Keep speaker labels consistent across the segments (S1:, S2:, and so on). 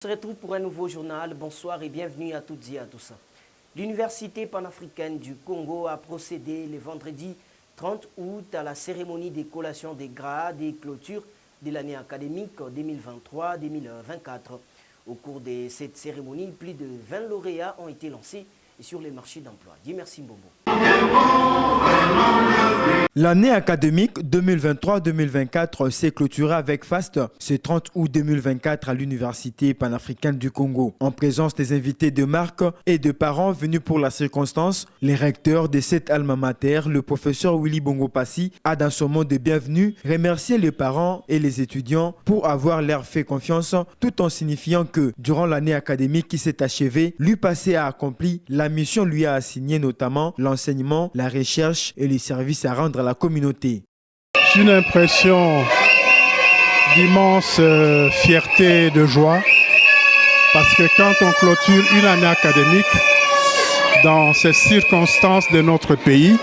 S1: On se retrouve pour un nouveau journal. Bonsoir et bienvenue à toutes et à tous. L'Université panafricaine du Congo a procédé le vendredi 30 août à la cérémonie de collation des grades et clôture de l'année académique 2023-2024. Au cours de cette cérémonie, plus de 20 lauréats ont été lancés sur les marchés d'emploi. Dieu merci Mbombo.
S2: L'année académique 2023-2024 s'est clôturée avec faste ce 30 août 2024 à l'Université panafricaine du Congo. En présence des invités de marque et de parents venus pour la circonstance, les recteurs de cette alma mater, le professeur Willy Bongo Passy, a dans son mot de bienvenue remercié les parents et les étudiants pour avoir leur fait confiance, tout en signifiant que durant l'année académique qui s'est achevée, l'UPAC a accompli la mission lui a assigné notamment l'enseignement, la recherche et les services à rendre à la communauté.
S3: C'est une impression d'immense fierté et de joie parce que quand on clôture une année académique dans ces circonstances de notre pays,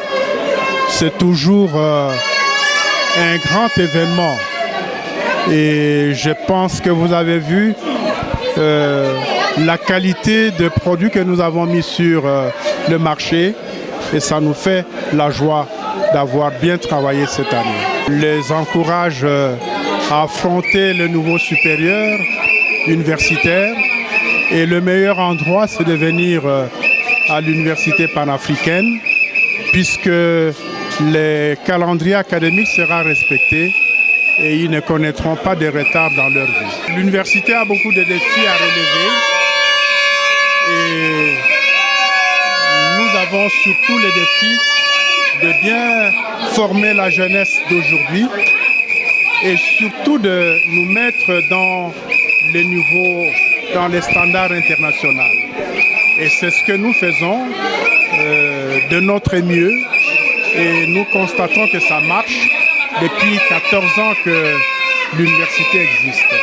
S3: c'est toujours un grand événement. Et je pense que vous avez vu la qualité de produits que nous avons mis sur le marché et ça nous fait la joie d'avoir bien travaillé cette année. Les encourage à affronter le nouveau supérieur universitaire et le meilleur endroit c'est de venir à l'université panafricaine puisque le calendrier académique sera respecté et ils ne connaîtront pas de retard dans leur vie. L'université a beaucoup de défis à relever et nous avons surtout le défi de bien former la jeunesse d'aujourd'hui et surtout de nous mettre dans les niveaux, dans les standards internationaux. Et c'est ce que nous faisons de notre mieux et nous constatons que ça marche depuis 14 ans que l'université existe.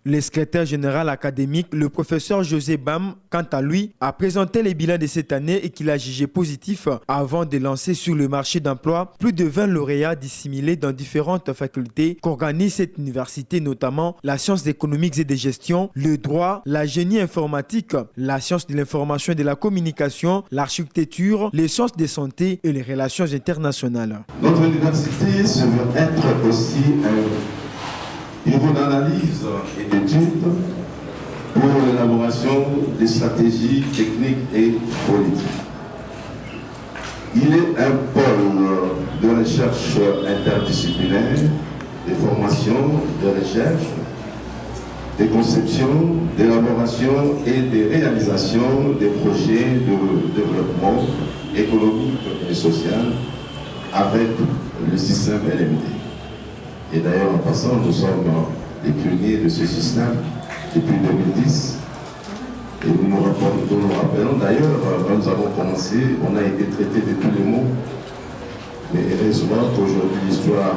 S2: Le secrétaire général académique, le professeur José Bam, quant à lui, a présenté les bilans de cette année et qu'il a jugé positif avant de lancer sur le marché d'emploi plus de 20 lauréats dissimulés dans différentes facultés qu'organise cette université, notamment la science économique et de gestion, le droit, la génie informatique, la science de l'information et de la communication, l'architecture, les sciences de santé et les relations internationales.
S4: Notre université se veut être aussi un bureau d'analyse et d'études pour l'élaboration des stratégies techniques et politiques. Il est un pôle de recherche interdisciplinaire, de formation, de recherche, de conception, d'élaboration et de réalisation des projets de développement économique et social avec le système LMD. Et d'ailleurs, en passant, nous sommes les pionniers de ce système depuis 2010. Et nous nous rappelons d'ailleurs, quand nous avons commencé, on a été traité de tous les mots. Mais heureusement qu'aujourd'hui, l'histoire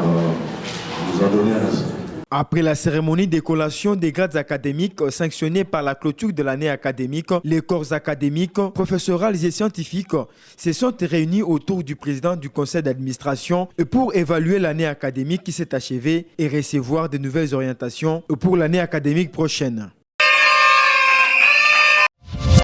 S4: nous a donné raison.
S2: Après la cérémonie de collation des grades académiques sanctionnée par la clôture de l'année académique, les corps académiques, professorales et scientifiques se sont réunis autour du président du conseil d'administration pour évaluer l'année académique qui s'est achevée et recevoir de nouvelles orientations pour l'année académique prochaine.